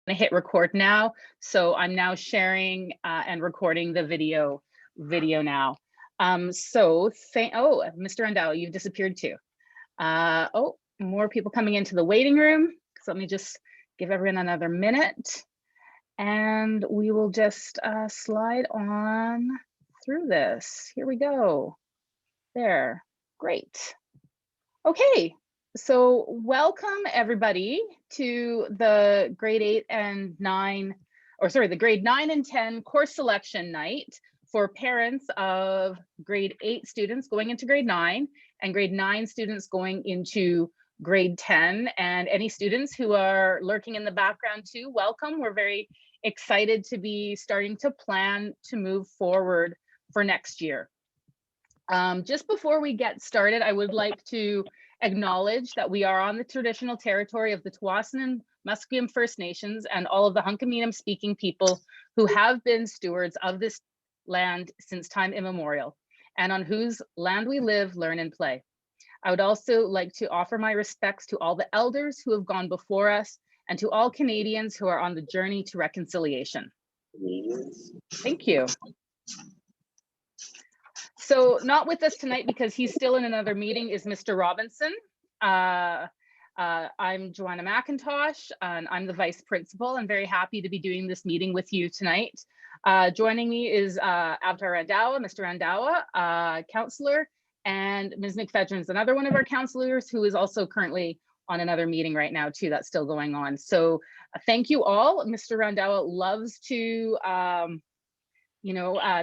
to hit record now. So I'm now sharing and recording the video now. Oh, Mr. Randall, you've disappeared too. Oh, more people coming into the waiting room. So let me just give everyone another minute and we will just slide on through this. Here we go. There, great. Okay, so welcome everybody to the grade 8 and 9, or sorry, the grade 9 and 10 course selection night for parents of grade 8 students going into grade 9 and grade 9 students going into grade 10. And any students who are lurking in the background too, welcome. We're very excited to be starting to plan to move forward for next year. Just before we get started, I would like to acknowledge that we are on the traditional territory of the Tsawwassen and Musqueam First Nations and all of the Hunkaminam speaking people who have been stewards of this land since time immemorial, and on whose land we live, learn, and play. I would also like to offer my respects to all the elders who have gone before us and to all Canadians who are on the journey to reconciliation. Thank you. So not with us tonight because he's still in another meeting is Mr. Robinson. I'm Joanna McIntosh and I'm the vice principal. I'm very happy to be doing this meeting with you tonight. Joining me is Avatar Randhawa, Mr. Randhawa, counselor, and Ms. McFedrin is another one of our counselors who is also currently on another meeting right now too, that's still going on. So thank you all. Mr. Randhawa loves to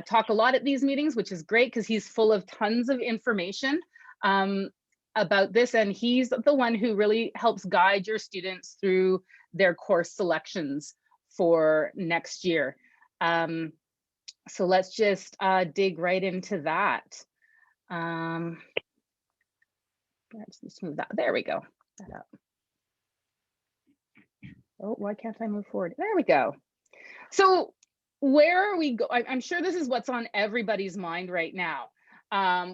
talk a lot at these meetings, which is great because he's full of tons of information about this. And he's the one who really helps guide your students through their course selections for next year. So let's just dig right into that. Let's just move that. There we go. That up. Oh, why can't I move forward? There we go. So where are we go? I'm sure this is what's on everybody's mind right now.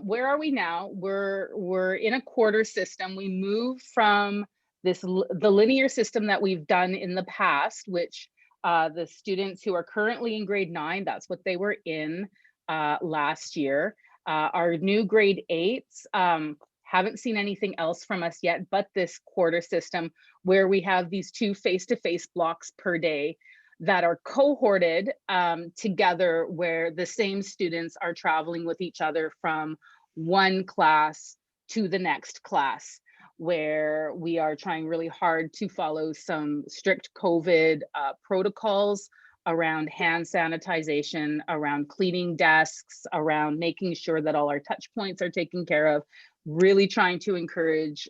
Where are we now? We're in a quarter system. We move from the linear system that we've done in the past, which the students who are currently in grade 9, that's what they were in last year. Our new grade 8s haven't seen anything else from us yet, but this quarter system where we have these 2 face-to-face blocks per day that are cohorted together, where the same students are traveling with each other from one class to the next class, where we are trying really hard to follow some strict COVID protocols around hand sanitization, around cleaning desks, around making sure that all our touch points are taken care of, really trying to encourage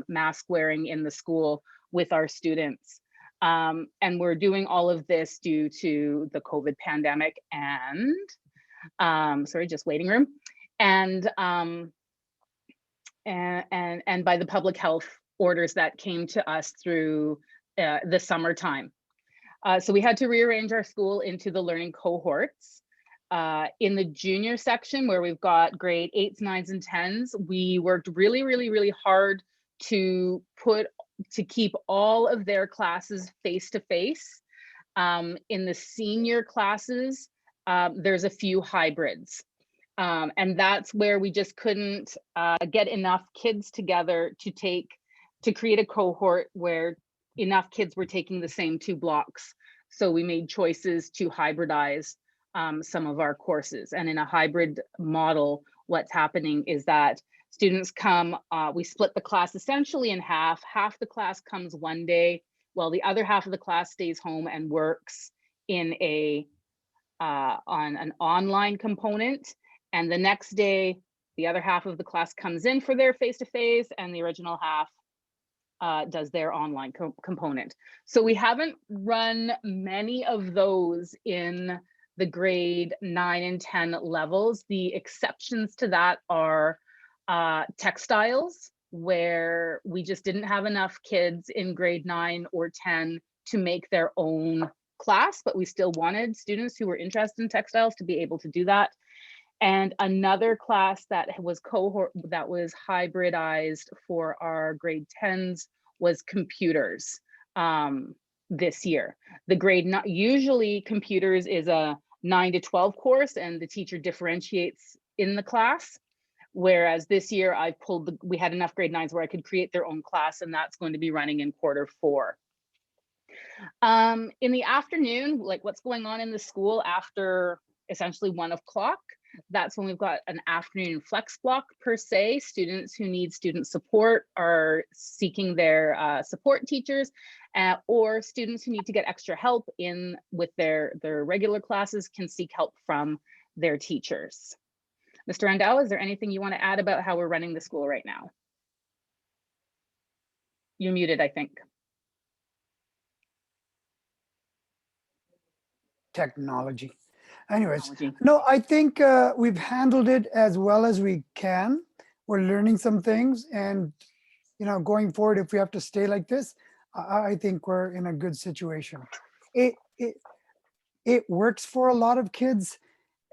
mask wearing in the school with our students. And we're doing all of this due to the COVID pandemic and, just waiting room, and by the public health orders that came to us through the summertime. So we had to rearrange our school into the learning cohorts. In the junior section where we've got grade 8s, 9s, and 10s, we worked really hard to keep all of their classes face-to-face. In the senior classes, there's a few hybrids. And that's where we just couldn't get enough kids together to create a cohort where enough kids were taking the same 2 blocks. So we made choices to hybridize some of our courses. And in a hybrid model, what's happening is that students come, we split the class essentially in half. Half the class comes one day, while the other half of the class stays home and works in on an online component. And the next day, the other half of the class comes in for their face-to-face, and the original half does their online component. So we haven't run many of those in the grade 9 and 10 levels. The exceptions to that are textiles, where we just didn't have enough kids in grade 9 or 10 to make their own class, but we still wanted students who were interested in textiles to be able to do that. And another class that was hybridized for our grade 10s was computers. this year. The grade, not usually computers is a 9 to 12 course and the teacher differentiates in the class. Whereas this year I've pulled, we had enough grade 9s where I could create their own class, and that's going to be running in Q4. In the afternoon, like what's going on in the school after essentially 1 o'clock, that's when we've got an afternoon flex block per se. Students who need student support are seeking their support teachers, or students who need to get extra help in with their regular classes can seek help from their teachers. Mr. Randall, is there anything you want to add about how we're running the school right now? You're muted, I think. Technology. Anyways, Technology. no, I think we've handled it as well as we can. We're learning some things, and going forward, if we have to stay like this, I think we're in a good situation. It works for a lot of kids,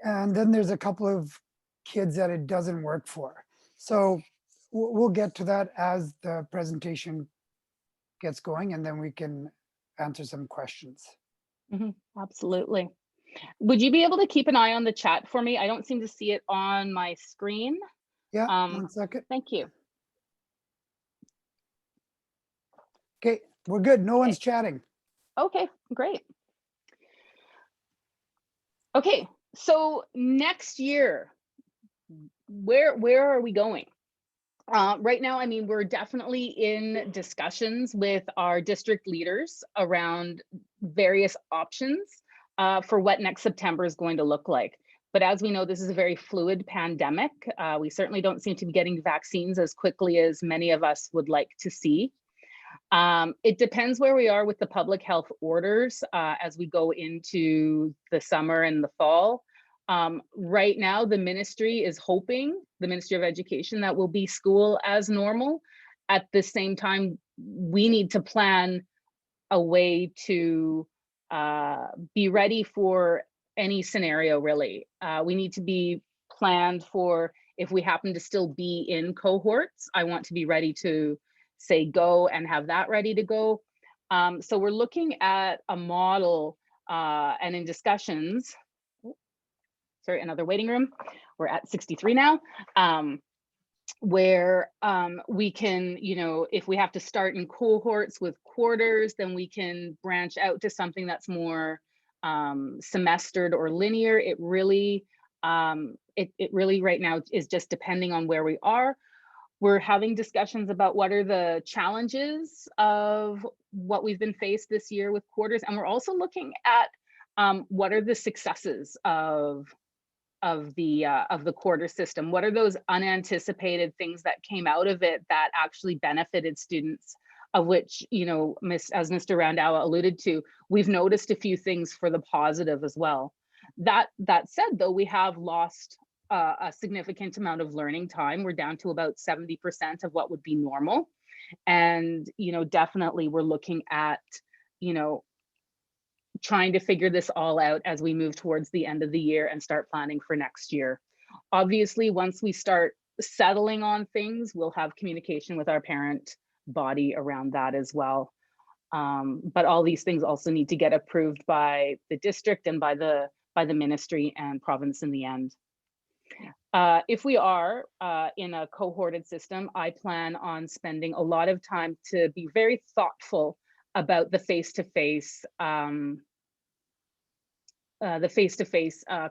and then there's a couple of kids that it doesn't work for. So we'll get to that as the presentation gets going, and then we can answer some questions. Absolutely. Would you be able to keep an eye on the chat for me? I don't seem to see it on my screen. Yeah, 1 second. Thank you. Okay, we're good. No one's chatting. Okay, great. Okay, so next year, where are we going? Right now, I mean, we're definitely in discussions with our district leaders around various options for what next September is going to look like. But as we know, this is a very fluid pandemic. We certainly don't seem to be getting vaccines as quickly as many of us would like to see. It depends where we are with the public health orders as we go into the summer and the fall. Right now, the ministry is hoping, the Ministry of Education, that will be school as normal. At the same time, we need to plan a way to be ready for any scenario, really. We need to be planned for if we happen to still be in cohorts. I want to be ready to say go and have that ready to go. So we're looking at a model and in discussions. Sorry, another waiting room. We're at 63 now, where we can, if we have to start in cohorts with quarters, then we can branch out to something that's more semestered or linear. It really right now is just depending on where we are. We're having discussions about what are the challenges of what we've been faced this year with quarters, and we're also looking at what are the successes of the quarter system. What are those unanticipated things that came out of it that actually benefited students, of which, as Mr. Randall alluded to, we've noticed a few things for the positive as well. That said, though, we have lost a significant amount of learning time. We're down to about 70% of what would be normal. And, definitely we're looking at, trying to figure this all out as we move towards the end of the year and start planning for next year. Obviously, once we start settling on things, we'll have communication with our parent body around that as well. But all these things also need to get approved by the district and by the ministry and province in the end. If we are in a cohorted system, I plan on spending a lot of time to be very thoughtful about the face-to-face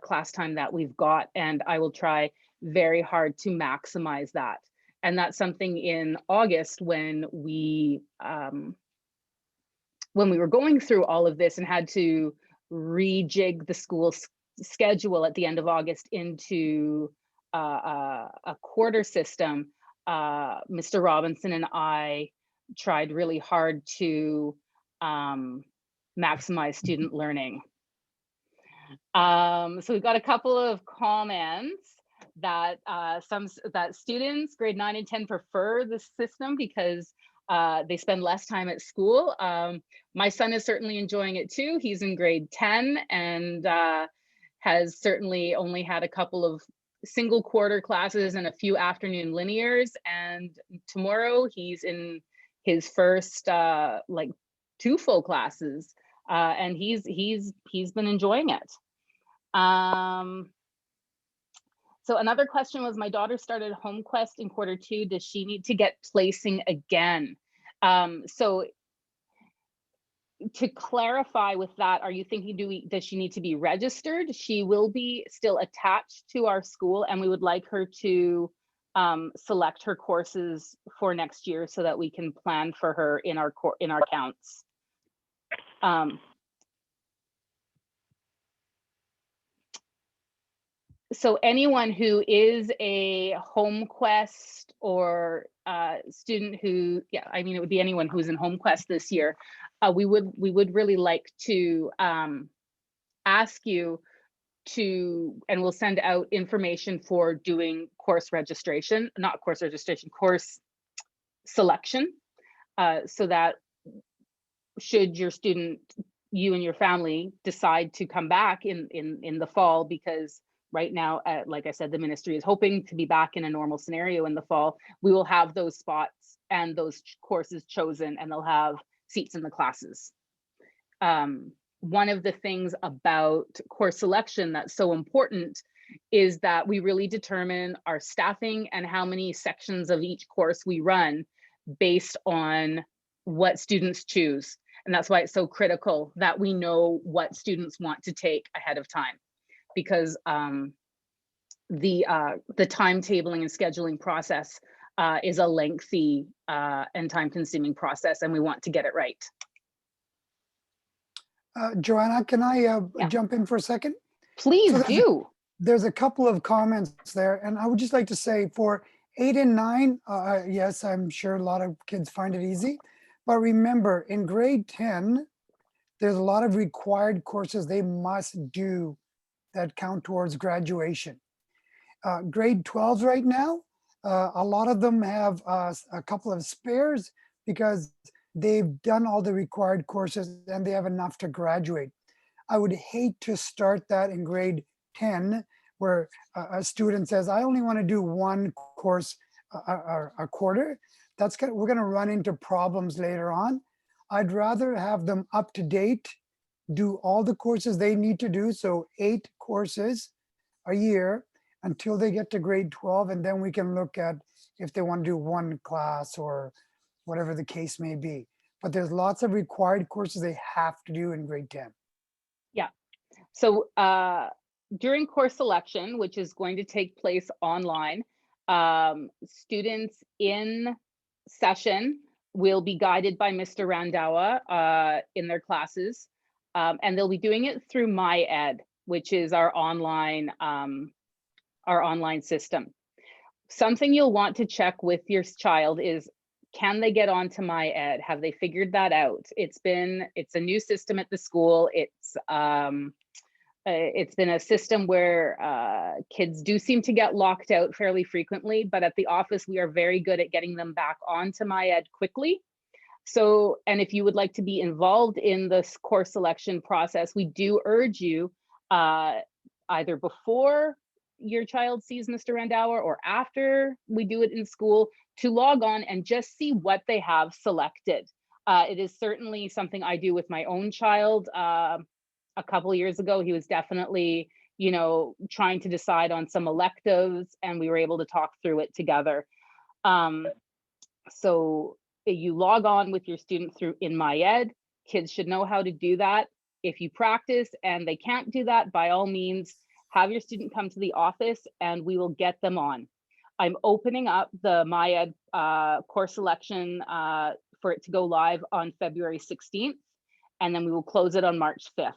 class time that we've got, and I will try very hard to maximize that. And that's something in August when we were going through all of this and had to rejig the school schedule at the end of August into a quarter system. Mr. Robinson and I tried really hard to maximize student learning. So we've got a couple of comments that that students grade 9 and 10 prefer this system because they spend less time at school. My son is certainly enjoying it too. He's in grade 10 and has certainly only had a couple of single quarter classes and a few afternoon linears. And tomorrow he's in his first 2 full classes, and he's been enjoying it. So another question was, my daughter started HomeQuest in Q2. Does she need to get placing again? So to clarify with that, are you thinking, does she need to be registered? She will be still attached to our school, and we would like her to select her courses for next year so that we can plan for her in our counts. So anyone who is a HomeQuest or student who, yeah, I mean, it would be anyone who's in HomeQuest this year, we would really like to ask you to, and we'll send out information for doing course registration, not course registration, course selection, so that should your student, you and your family decide to come back in the fall, because right now, like I said, the ministry is hoping to be back in a normal scenario in the fall. We will have those spots and those courses chosen, and they'll have seats in the classes. One of the things about course selection that's so important is that we really determine our staffing and how many sections of each course we run based on what students choose. And that's why it's so critical that we know what students want to take ahead of time, because the timetabling and scheduling process is a lengthy and time-consuming process, and we want to get it right. Joanna, can I Yeah. jump in for a second? Please So do. There's a couple of comments there, and I would just like to say for 8 and 9, yes, I'm sure a lot of kids find it easy, but remember, in grade 10, there's a lot of required courses they must do that count towards graduation. Grade 12s right now, a lot of them have a couple of spares because they've done all the required courses and they have enough to graduate. I would hate to start that in grade 10 where a student says, I only want to do one course a quarter. We're going to run into problems later on. I'd rather have them up to date, do all the courses they need to do. So 8 courses a year until they get to grade 12. And then we can look at if they want to do one class or whatever the case may be. But there's lots of required courses they have to do in grade 10. Yeah. So during course selection, which is going to take place online, students in session will be guided by Mr. Randawa in their classes, and they'll be doing it through MyEd, which is our online system. Something you'll want to check with your child is, can they get onto MyEd? Have they figured that out? It's a new system at the school. It's been a system where kids do seem to get locked out fairly frequently, but at the office, we are very good at getting them back onto MyEd quickly. So, and if you would like to be involved in this course selection process, we do urge you either before your child sees Mr. Randawa or after we do it in school to log on and just see what they have selected. It is certainly something I do with my own child. A couple of years ago, he was definitely, trying to decide on some electives, and we were able to talk through it together. So you log on with your student through in MyEd. Kids should know how to do that. If you practice and they can't do that, by all means, have your student come to the office and we will get them on. I'm opening up the MyEd course selection for it to go live on February 16th, and then we will close it on March 5th.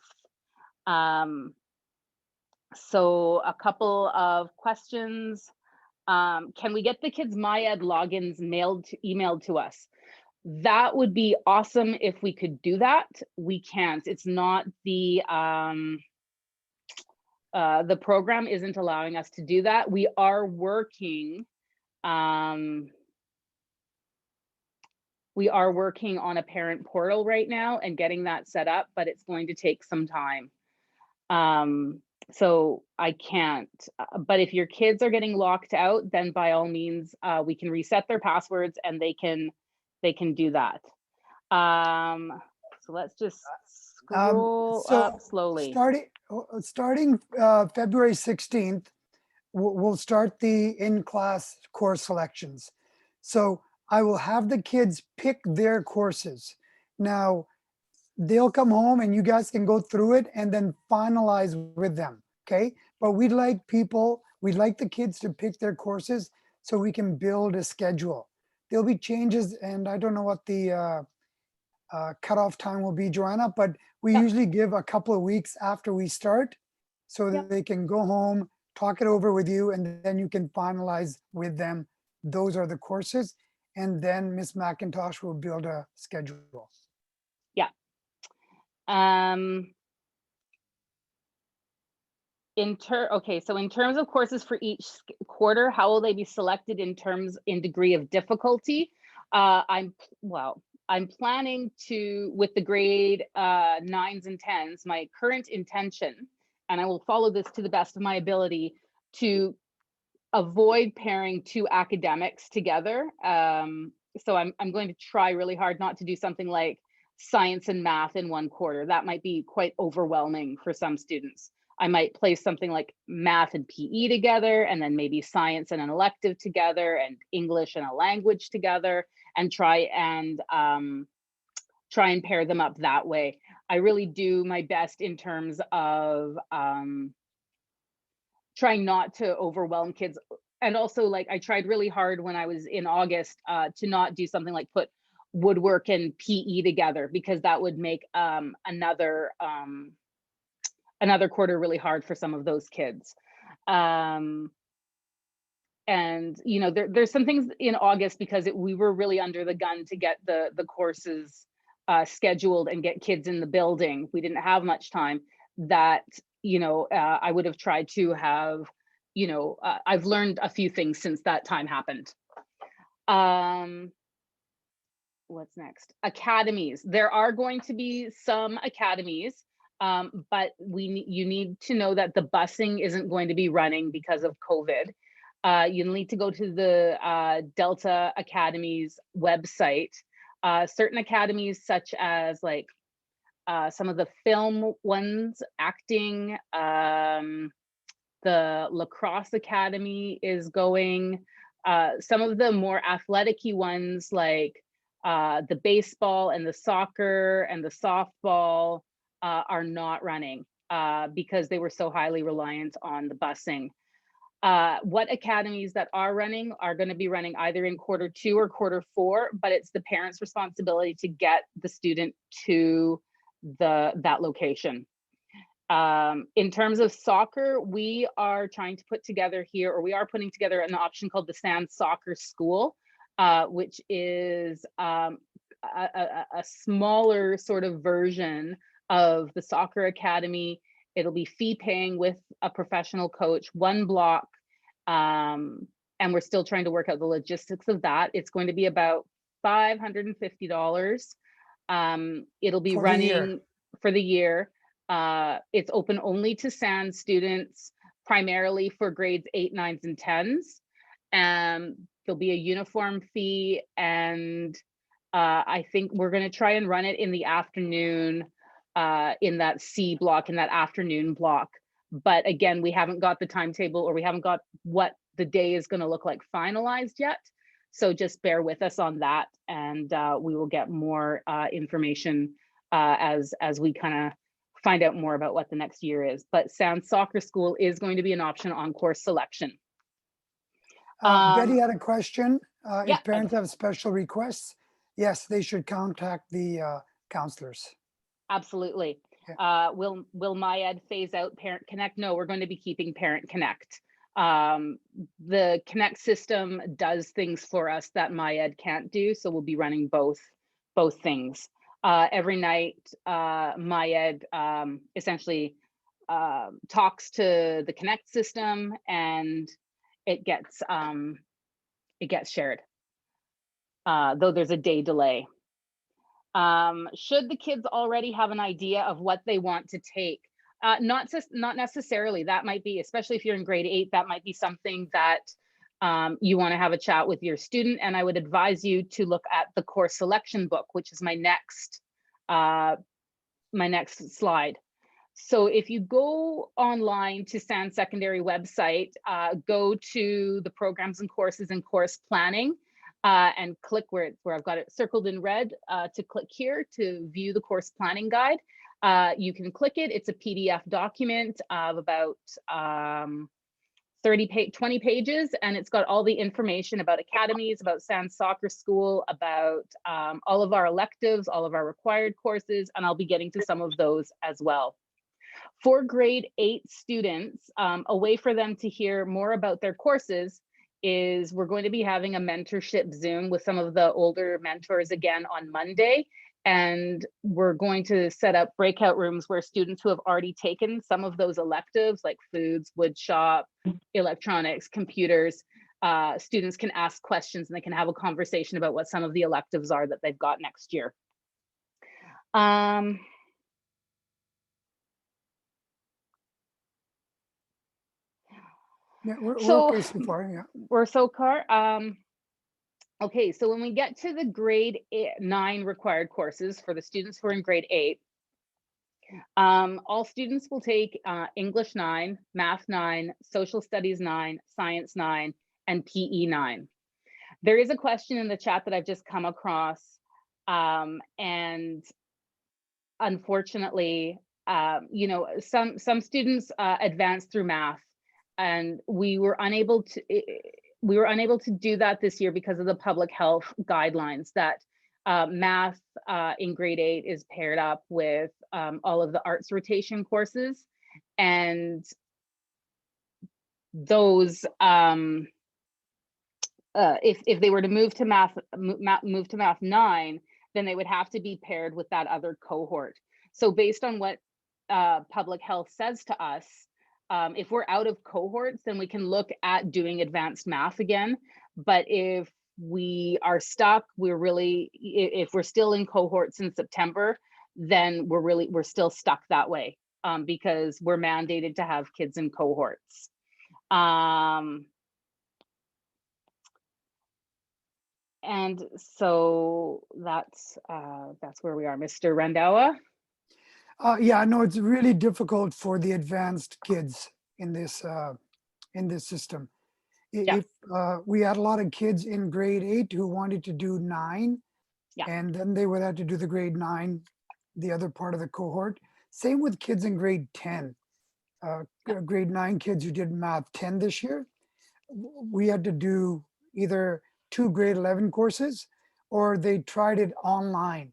So a couple of questions. Can we get the kids' MyEd logins emailed to us? That would be awesome if we could do that. We can't. It's not the program isn't allowing us to do that. We are working. We are working on a parent portal right now and getting that set up, but it's going to take some time. So I can't, but if your kids are getting locked out, then by all means, we can reset their passwords and they can do that. So let's just Um, scroll so up slowly. starting February 16th, we'll start the in-class course selections. So I will have the kids pick their courses. Now, they'll come home and you guys can go through it and then finalize with them. Okay. But we'd like the kids to pick their courses so we can build a schedule. There'll be changes, and I don't know what the cutoff time will be, Joanna, but we Yep, usually give a couple of weeks after we start so that yep. they can go home, talk it over with you, and then you can finalize with them. Those are the courses. And then Miss McIntosh will build a schedule. Yeah. Um, okay, so in terms of courses for each quarter, how will they be selected in degree of difficulty? I'm planning to, with the grade 9s and 10s, my current intention, and I will follow this to the best of my ability, to avoid pairing two academics together. So I'm going to try really hard not to do something like science and math in one quarter. That might be quite overwhelming for some students. I might place something like math and PE together, and then maybe science and an elective together, and English and a language together, and try and pair them up that way. I really do my best in terms of trying not to overwhelm kids. And also, like, I tried really hard when I was in August to not do something like put woodwork and PE together, because that would make another quarter really hard for some of those kids. And there's some things in August, because we were really under the gun to get the courses scheduled and get kids in the building. We didn't have much time. That I would have tried to have. I've learned a few things since that time happened. What's next? Academies. There are going to be some academies, but you need to know that the busing isn't going to be running because of COVID. You need to go to the Delta Academies website. Certain academies, such as like some of the film ones, acting, the lacrosse academy is going. Some of the more athletic-y ones, like the baseball and the soccer and the softball, are not running because they were so highly reliant on the busing. What academies that are running are going to be running either in quarter 2 or quarter 4, but it's the parents' responsibility to get the student to that location. In terms of soccer, we are trying to put together here, or we are putting together an option called the Sand Soccer School, which is a smaller sort of version of the soccer academy. It'll be fee paying with a professional coach, one block. And we're still trying to work out the logistics of that. It's going to be about $550. It'll be running for the year. It's open only to SAND students, primarily for grades 8, 9s, and 10s. There'll be a uniform fee, and I think we're going to try and run it in the afternoon, in that C block, in that afternoon block. But again, we haven't got the timetable, or we haven't got what the day is going to look like finalized yet. So just bear with us on that, and we will get more information as we kind of find out more about what the next year is. But Sand Soccer School is going to be an option on course selection. Betty had a question. Yeah, If parents have special requests, yes, they should contact the counselors. absolutely. Yeah. Will MyEd phase out Parent Connect? No, we're going to be keeping Parent Connect. The Connect system does things for us that MyEd can't do, so we'll be running both things. Every night, MyEd essentially talks to the Connect system, and it gets shared, though there's a day delay. Should the kids already have an idea of what they want to take? Not necessarily. That might be, especially if you're in grade 8, that might be something that you want to have a chat with your student. And I would advise you to look at the course selection book, which is my next My next slide. So if you go online to Sand Secondary website, go to the programs and courses and course planning, and click where I've got it circled in red, to click here to view the course planning guide. You can click it. It's a PDF document of about 20 pages, and it's got all the information about academies, about Sand Soccer School, about all of our electives, all of our required courses, and I'll be getting to some of those as well. For grade 8 students, a way for them to hear more about their courses is we're going to be having a mentorship Zoom with some of the older mentors again on Monday. And we're going to set up breakout rooms where students who have already taken some of those electives like foods, wood shop, electronics, computers, students can ask questions and they can have a conversation about what some of the electives are that they've got next year. Yeah, we're So okay so far. Yeah. we're so car. Okay, so when we get to the grade 9 required courses for the students who are in grade 8, all students will take English 9, Math 9, Social Studies 9, Science 9, and PE 9. There is a question in the chat that I've just come across, and unfortunately, you know, some students advance through math, and we were unable to do that this year because of the public health guidelines that math in grade 8 is paired up with all of the arts rotation courses, and those if they were to move to math 9, then they would have to be paired with that other cohort. So based on what public health says to us, if we're out of cohorts, then we can look at doing advanced math again. But if we are stuck, if we're still in cohorts in September, then we're still stuck that way, because we're mandated to have kids in cohorts. And so that's where we are. Mr. Randawa. Yeah, no, it's really difficult for the advanced kids in this system. Yeah. If we had a lot of kids in grade 8 who wanted to do 9, Yeah. and then they would have to do the grade 9, the other part of the cohort. Same with kids in grade 10. Grade 9 kids who did math 10 this year, we had to do either 2 grade 11 courses or they tried it online.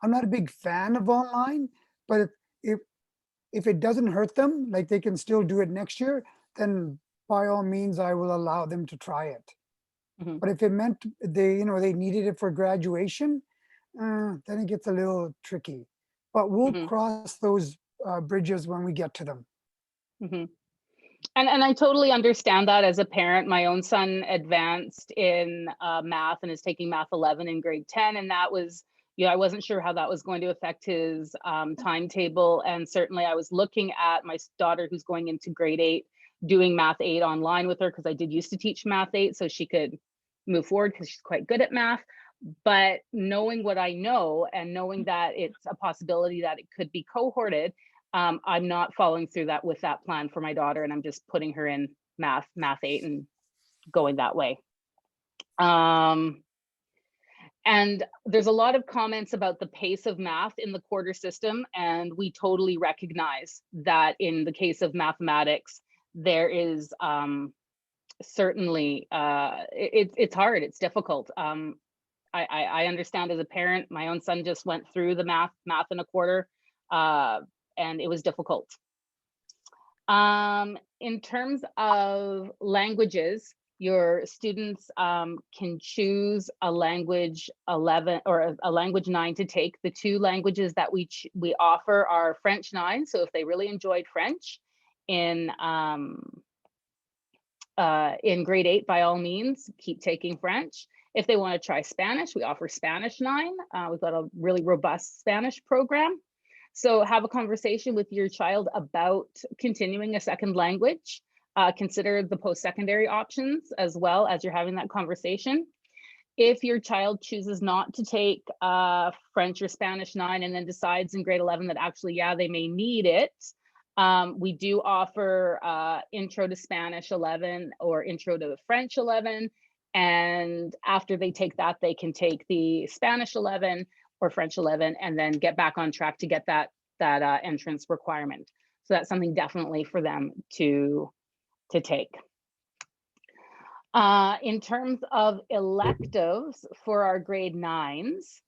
I'm not a big fan of online, but if it doesn't hurt them, like they can still do it next year, then by all means, I will allow them to try it. Mhm. But if it meant they needed it for graduation, then it gets a little tricky. But we'll Mhm. cross those bridges when we get to them. Mhm. And I totally understand that as a parent. My own son advanced in math and is taking math 11 in grade 10. And that was, I wasn't sure how that was going to affect his timetable. And certainly I was looking at my daughter who's going into grade 8, doing math 8 online with her, because I did used to teach math 8 so she could move forward because she's quite good at math. But knowing what I know and knowing that it's a possibility that it could be cohorted, I'm not following through with that plan for my daughter, and I'm just putting her in math 8 and going that way. And there's a lot of comments about the pace of math in the quarter system, and we totally recognize that in the case of mathematics, there is certainly, it's hard, it's difficult. I understand as a parent, my own son just went through the math in a quarter, and it was difficult. In terms of languages, your students can choose a language 11 or a language 9 to take. The 2 languages that we offer are French 9. So if they really enjoyed French in grade 8, by all means, keep taking French. If they want to try Spanish, we offer Spanish 9. We've got a really robust Spanish program. So have a conversation with your child about continuing a second language. Consider the post-secondary options as well as you're having that conversation. If your child chooses not to take French or Spanish 9 and then decides in grade 11 that actually, yeah, they may need it, we do offer Intro to Spanish 11 or Intro to French 11. And after they take that, they can take the Spanish 11 or French 11 and then get back on track to get that entrance requirement. So that's something definitely for them to take. In terms of electives for our grade 9s,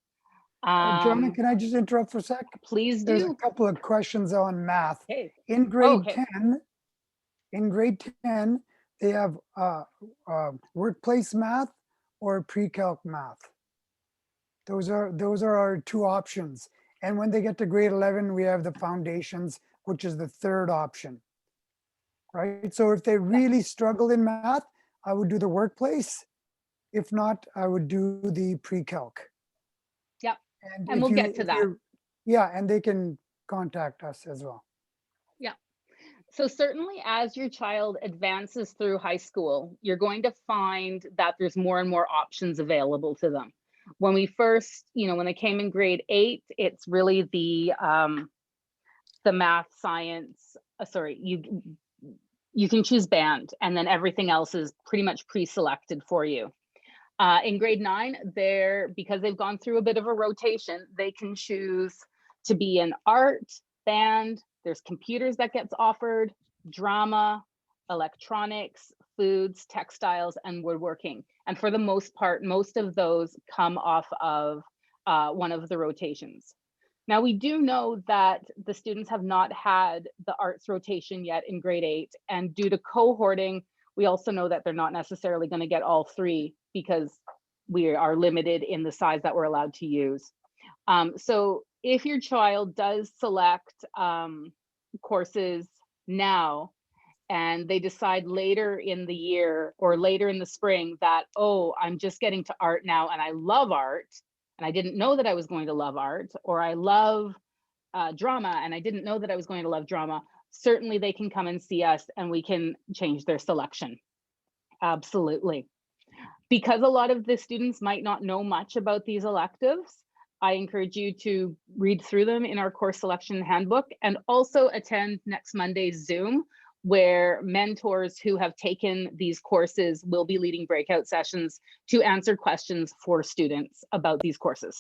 Joanna, can I just interrupt for a sec? please There's a do. couple of questions on math. Okay. In grade Okay. 10, they have workplace math or pre-calc math. Those are our two options. And when they get to grade 11, we have the foundations, which is the third option. Right? So if they really struggle in math, I would do the workplace. If not, I would do the pre-calc. Yep. And And we'll get to that. Yeah, and they can contact us as well. Yeah. So certainly as your child advances through high school, you're going to find that there's more and more options available to them. When we first, when they came in grade 8, it's really the math, science, you can choose band, and then everything else is pretty much pre-selected for you. In grade 9, because they've gone through a bit of a rotation, they can choose to be in art, band, there's computers that gets offered, drama, electronics, foods, textiles, and woodworking. And for the most part, most of those come off of one of the rotations. Now, we do know that the students have not had the arts rotation yet in grade 8, and due to cohorting, we also know that they're not necessarily going to get all 3 because we are limited in the size that we're allowed to use. So if your child does select courses now, and they decide later in the year or later in the spring that, oh, I'm just getting to art now and I love art, and I didn't know that I was going to love art, or I love drama and I didn't know that I was going to love drama, certainly they can come and see us and we can change their selection. Absolutely. Because a lot of the students might not know much about these electives, I encourage you to read through them in our course selection handbook, and also attend next Monday's Zoom, where mentors who have taken these courses will be leading breakout sessions to answer questions for students about these courses.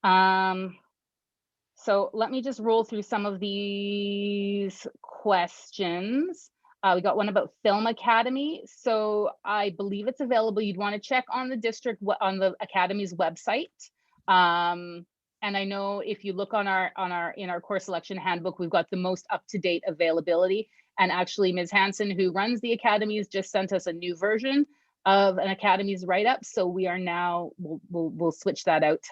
So let me just roll through some of these questions. We got one about Film Academy. So I believe it's available. You'd want to check on the district, on the Academy's website. And I know if you look in our course selection handbook, we've got the most up-to-date availability. And actually, Ms. Hansen, who runs the Academies, just sent us a new version of an Academies write-up. So we are now, we'll switch that out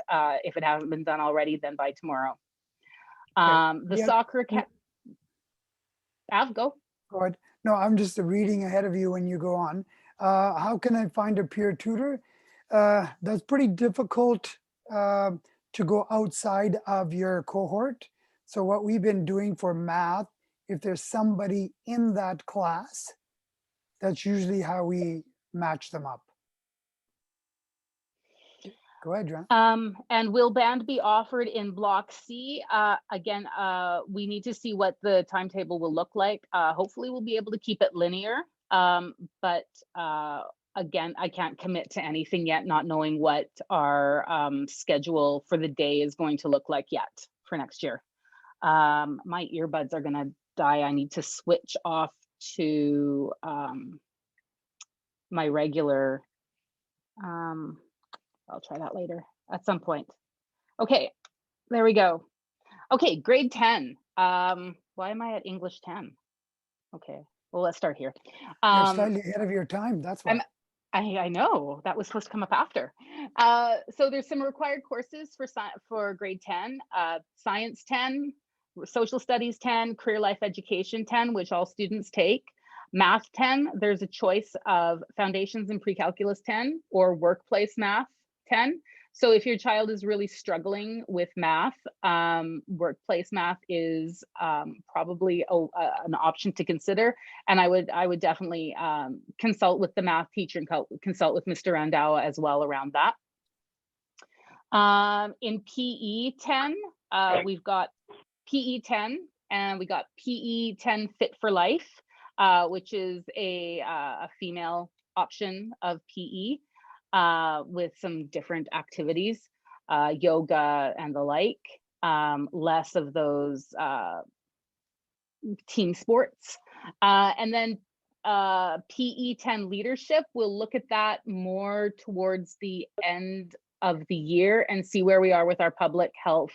if it hasn't been done already, then by tomorrow. The soccer Av, go. Go ahead. No, I'm just reading ahead of you when you go on. How can I find a peer tutor? That's pretty difficult to go outside of your cohort. So what we've been doing for math, if there's somebody in that class, that's usually how we match them up. Go ahead, John. And will band be offered in Block C? Again, we need to see what the timetable will look like. Hopefully we'll be able to keep it linear. But again, I can't commit to anything yet, not knowing what our schedule for the day is going to look like yet for next year. My earbuds are gonna die. I need to switch off to my regular, I'll try that later at some point. Okay, there we go. Okay, grade 10. Why am I at English 10? Okay, well, let's start here. You're slightly ahead of your time, that's why. I know, that was supposed to come up after. So there's some required courses for grade 10, Science 10, Social Studies 10, Career Life Education 10, which all students take. Math 10, there's a choice of Foundations and Pre-Calculus 10 or Workplace Math 10. So if your child is really struggling with math, workplace math is probably an option to consider. And I would definitely consult with the math teacher and consult with Mr. Randawa as well around that. In PE 10, we've got PE 10 and we got PE 10 Fit for Life, which is a female option of PE with some different activities, yoga and the like, less of those team sports. And then PE 10 leadership, we'll look at that more towards the end of the year and see where we are with our public health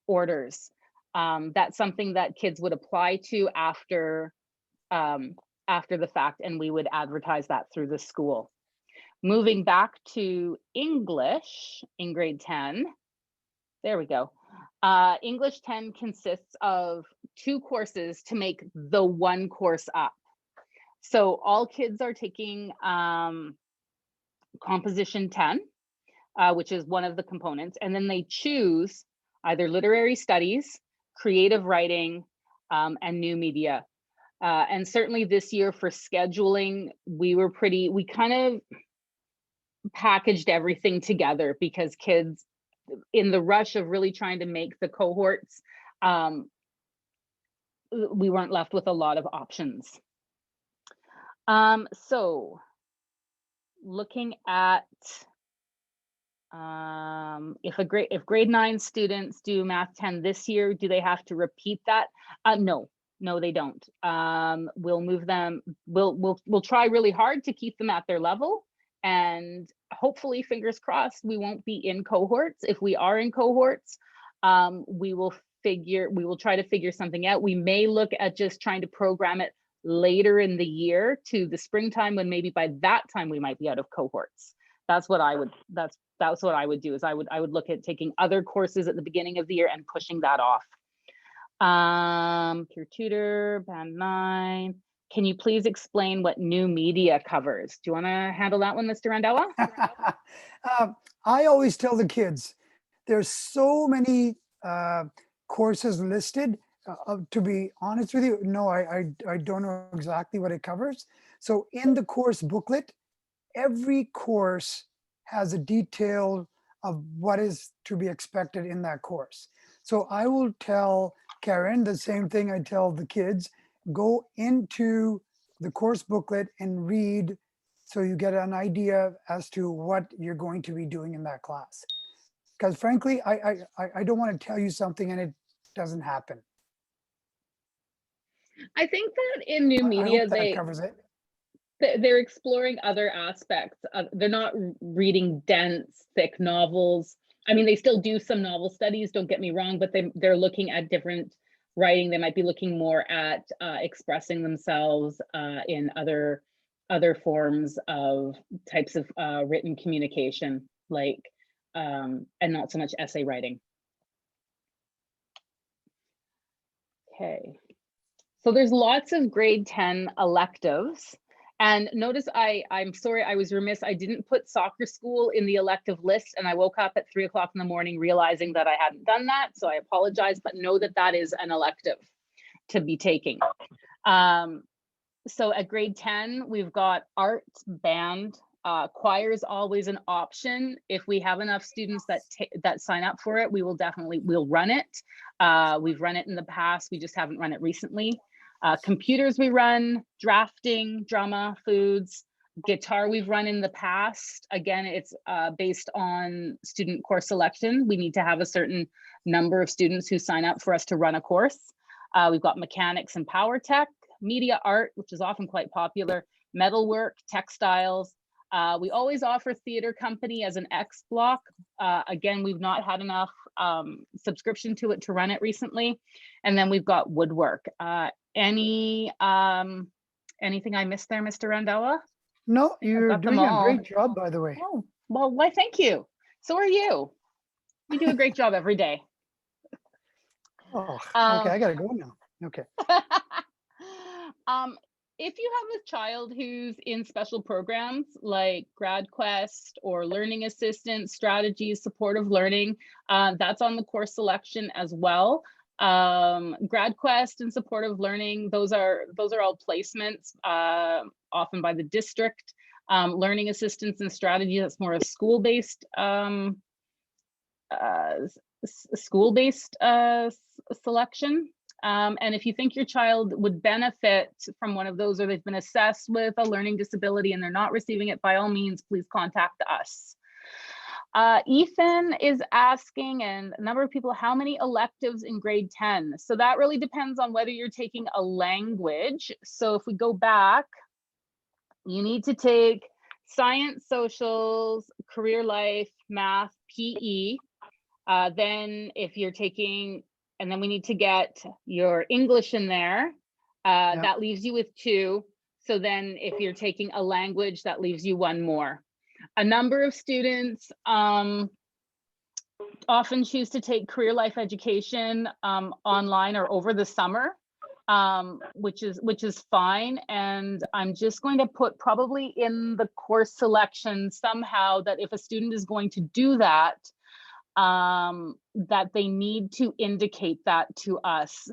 orders. That's something that kids would apply to after the fact, and we would advertise that through the school. Moving back to English in grade 10, there we go. English 10 consists of 2 courses to make the 1 course up. So all kids are taking Composition 10, which is one of the components, and then they choose either literary studies, creative writing, and new media. And certainly this year for scheduling, we kind of packaged everything together because kids, in the rush of really trying to make the cohorts, we weren't left with a lot of options. So looking at if grade 9 students do Math 10 this year, do they have to repeat that? No, they don't. We'll move them. We'll try really hard to keep them at their level, and hopefully, fingers crossed, we won't be in cohorts. If we are in cohorts, we will try to figure something out. We may look at just trying to program it later in the year to the springtime, when maybe by that time we might be out of cohorts. That's what I would do, is I would look at taking other courses at the beginning of the year and pushing that off. Peer tutor, band 9. Can you please explain what new media covers? Do you want to handle that one, Mr. Randawa? I always tell the kids, there's so many courses listed. To be honest with you, no, I don't know exactly what it covers. So in the course booklet, every course has a detail of what is to be expected in that course. So I will tell Karen the same thing I tell the kids: go into the course booklet and read, so you get an idea as to what you're going to be doing in that class. Because frankly, I don't want to tell you something and it doesn't happen. I think that in new I media, hope that covers it. They're exploring other aspects. They're not reading dense, thick novels. I mean, they still do some novel studies, don't get me wrong, but they're looking at different writing. They might be looking more at expressing themselves in other forms of types of written communication, like, and not so much essay writing. Okay, so there's lots of grade 10 electives. And notice I'm sorry, I was remiss. I didn't put soccer school in the elective list, and I woke up at 3 o'clock in the morning realizing that I hadn't done that. So I apologize, but know that that is an elective to be taking. So at grade 10, we've got art, band, choir is always an option. If we have enough students that sign up for it, we'll run it. We've run it in the past, we just haven't run it recently. Computers we run, drafting, drama, foods, guitar we've run in the past. Again, it's based on student course selection. We need to have a certain number of students who sign up for us to run a course. We've got mechanics and power tech, media art, which is often quite popular, metalwork, textiles. We always offer theater company as an X block. Again, we've not had enough subscription to it to run it recently. And then we've got woodwork. Anything I missed there, Mr. Randawa? No, you're doing a great job, by the way. Oh, well, why, thank you. So are you. You do a great job every day. Oh, okay, I gotta go now. Okay. if you have a child who's in special programs like GradQuest or Learning Assistance, Strategies, Supportive Learning, that's on the course selection as well. GradQuest and Supportive Learning, those are all placements, often by the district. Learning Assistance and Strategy, that's more a school-based selection. And if you think your child would benefit from one of those, or they've been assessed with a learning disability and they're not receiving it, by all means, please contact us. Ethan is asking, and a number of people, how many electives in grade 10? So that really depends on whether you're taking a language. So if we go back, you need to take science, socials, career life, math, PE. Then if you're taking, and then we need to get your English in there. That leaves you with 2. So then if you're taking a language, that leaves you 1 more. A number of students often choose to take career life education online or over the summer, which is fine. And I'm just going to put probably in the course selection somehow that if a student is going to do that, that they need to indicate that to us,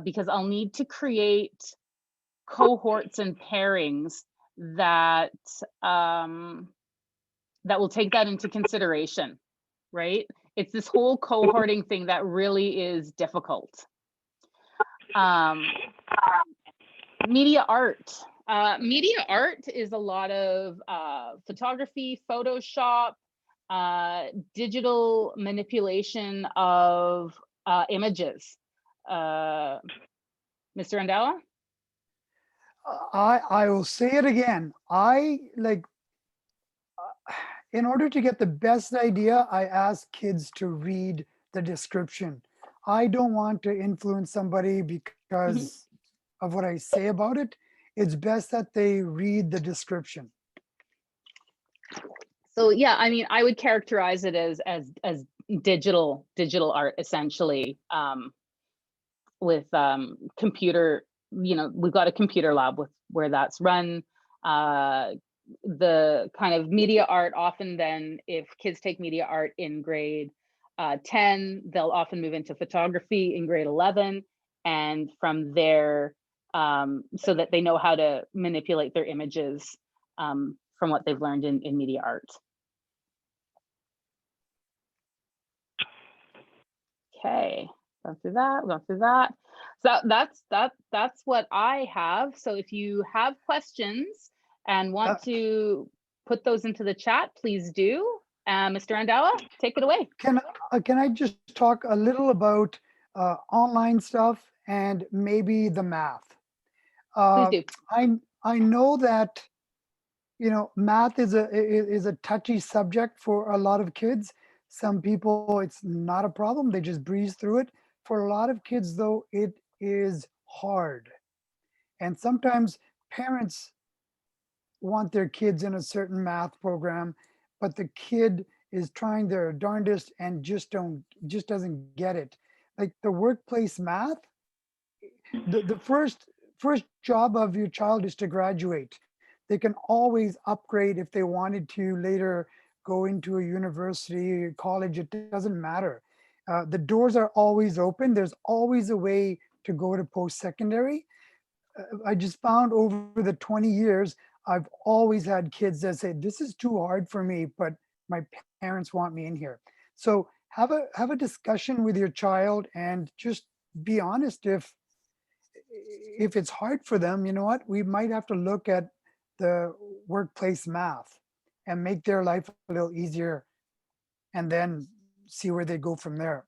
because I'll need to create cohorts and pairings that that will take that into consideration, right? It's this whole cohorting thing that really is difficult. Media art. Media art is a lot of photography, Photoshop, digital manipulation of images. Mr. Andawa? I will say it again. In order to get the best idea, I ask kids to read the description. I don't want to influence somebody because of what I say about it. It's best that they read the description. So yeah, I mean, I would characterize it as digital art, essentially, with computer. You know, we've got a computer lab where that's run. The kind of media art, often then if kids take media art in grade 10, they'll often move into photography in grade 11, and from there, so that they know how to manipulate their images from what they've learned in media art. Okay, gone through that. So that's what I have. So if you have questions and want to put those into the chat, please do. Mr. Andawa, take it away. Can I just talk a little about online stuff and maybe the math? Please do. I know that, you know, math is a touchy subject for a lot of kids. Some people, it's not a problem. They just breeze through it. For a lot of kids, though, it is hard. And sometimes parents want their kids in a certain math program, but the kid is trying their darndest and just doesn't get it. Like the workplace math, the first job of your child is to graduate. They can always upgrade if they wanted to later go into a university, college, it doesn't matter. The doors are always open. There's always a way to go to post-secondary. I just found over the 20 years, I've always had kids that say, this is too hard for me, but my parents want me in here. So have a discussion with your child and just be honest. If it's hard for them, you know what, we might have to look at the workplace math and make their life a little easier and then see where they go from there.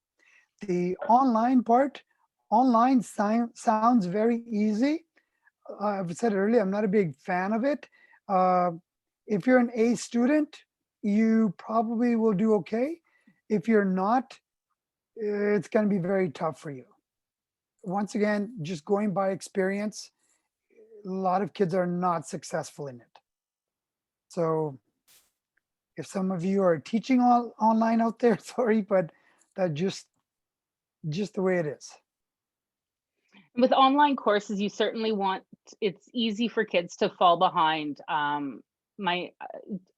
The online part, online sounds very easy. I've said earlier, I'm not a big fan of it. If you're an A student, you probably will do okay. If you're not, it's going to be very tough for you. Once again, just going by experience, a lot of kids are not successful in it. So if some of you are teaching online out there, sorry, but that's just the way it is. With online courses, you certainly want, it's easy for kids to fall behind.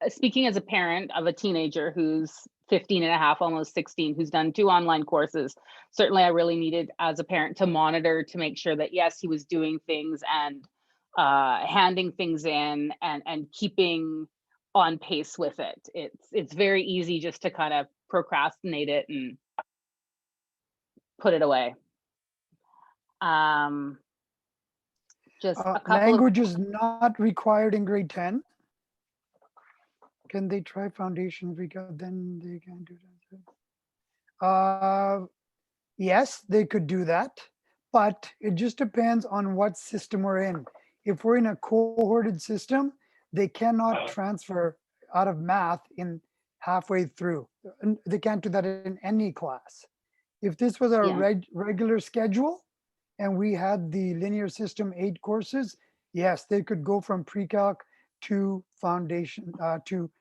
Speaking as a parent of a teenager who's 15 and a half, almost 16, who's done 2 online courses, certainly I really needed as a parent to monitor to make sure that yes, he was doing things and handing things in and keeping on pace with it. It's very easy just to kind of procrastinate it and put it away. Just a couple of, Language is not required in grade 10. Can they try foundation? Because then they can do that. Yes, they could do that, but it just depends on what system we're in. If we're in a cohorted system, they cannot transfer out of math in halfway through. And they can't do that in any class. If this was a Yeah. regular schedule and we had the linear system 8 courses, yes, they could go from pre-calc to foundation to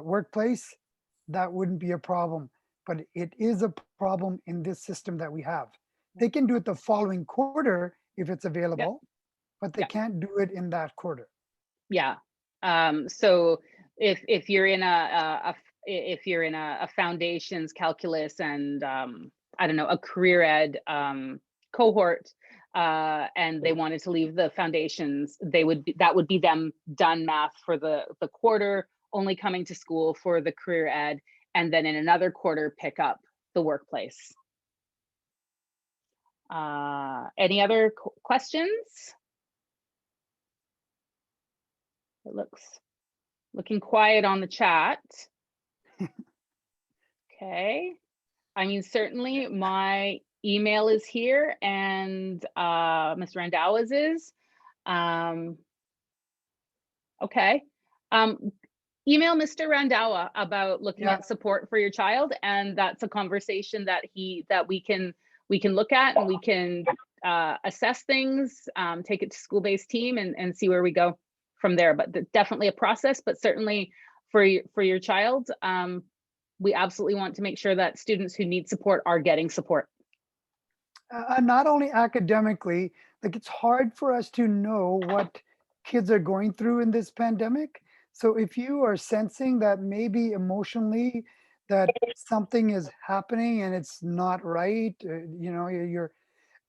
workplace. That wouldn't be a problem, but it is a problem in this system that we have. They can do it the following quarter if it's available, but they Yeah. can't do it in that quarter. Yeah. So if you're in if you're in a foundations calculus and I don't know, a career ed cohort, and they wanted to leave the foundations, that would be them done math for the quarter, only coming to school for the career ed, and then in another quarter pick up the workplace. Any other questions? It looking quiet on the chat. Okay. I mean, certainly my email is here and Mr. Randhawa's is. Okay. Email Mr. Randhawa about looking at support for your child, and that's a conversation that we can look at, and we can assess things, take it to school-based team and see where we go from there. But definitely a process, but certainly for your child, we absolutely want to make sure that students who need support are getting support. Not only academically, like it's hard for us to know what kids are going through in this pandemic. So if you are sensing that maybe emotionally that something is happening and it's not right, you know,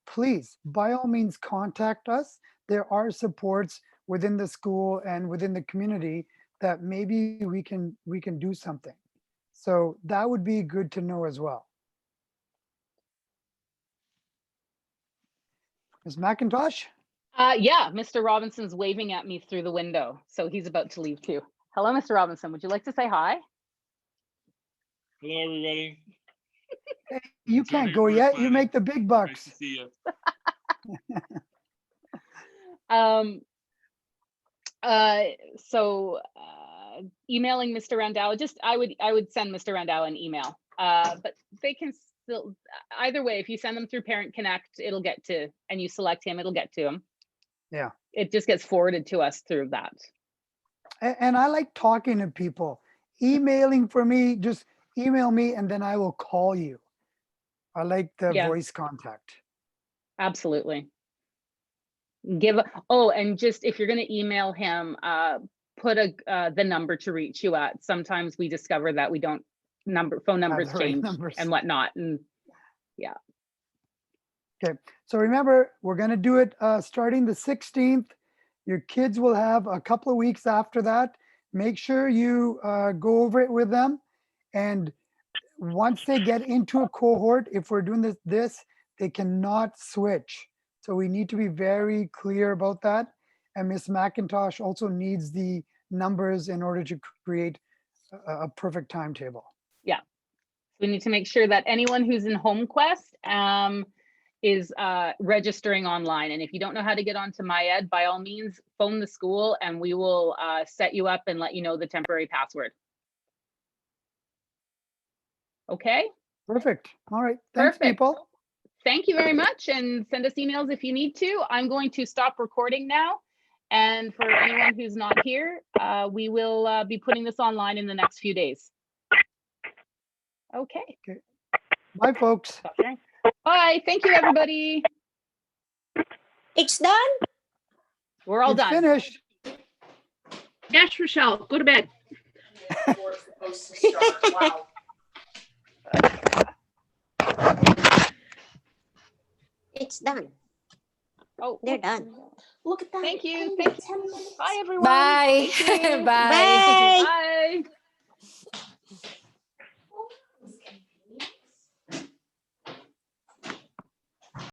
please, by all means, contact us. There are supports within the school and within the community that maybe we can do something. So that would be good to know as well. Ms. McIntosh? Yeah, Mr. Robinson's waving at me through the window, so he's about to leave too. Hello, Mr. Robinson. Would you like to say hi? Hello, everybody. Hey, you can't go yet. You make the big bucks. Nice to see you. Emailing Mr. Randhawa, I would send Mr. Randhawa an email. But they can still, either way, if you send them through Parent Connect, it'll get to, and you select him, it'll get to him. Yeah. It just gets forwarded to us through that. And I like talking to people. Emailing for me, just email me and then I will call you. I like the voice contact. Absolutely. And just if you're going to email him, put the number to reach you at. Sometimes we discover that we don't phone numbers change and whatnot. And yeah. Okay. So remember, we're going to do it starting the 16th. Your kids will have a couple of weeks after that. Make sure you go over it with them. And once they get into a cohort, if we're doing this, they cannot switch. So we need to be very clear about that. And Ms. McIntosh also needs the numbers in order to create a perfect timetable. Yeah. We need to make sure that anyone who's in HomeQuest is registering online. And if you don't know how to get onto MyEd, by all means, phone the school and we will set you up and let you know the temporary password. Okay. Perfect. All right. Thanks, people. Thank you very much. And send us emails if you need to. I'm going to stop recording now. And for anyone who's not here, we will be putting this online in the next few days. Okay. Bye, folks. Bye. Thank you, everybody. It's done? We're all It's done. finished. Yes, Rochelle, go to bed. Before it's supposed to start. Wow. It's done. Oh, They're done. Look at that. thank you. Only Thank you. 10 minutes. Bye, everyone. Bye. Thank you. Bye. Bye. Bye.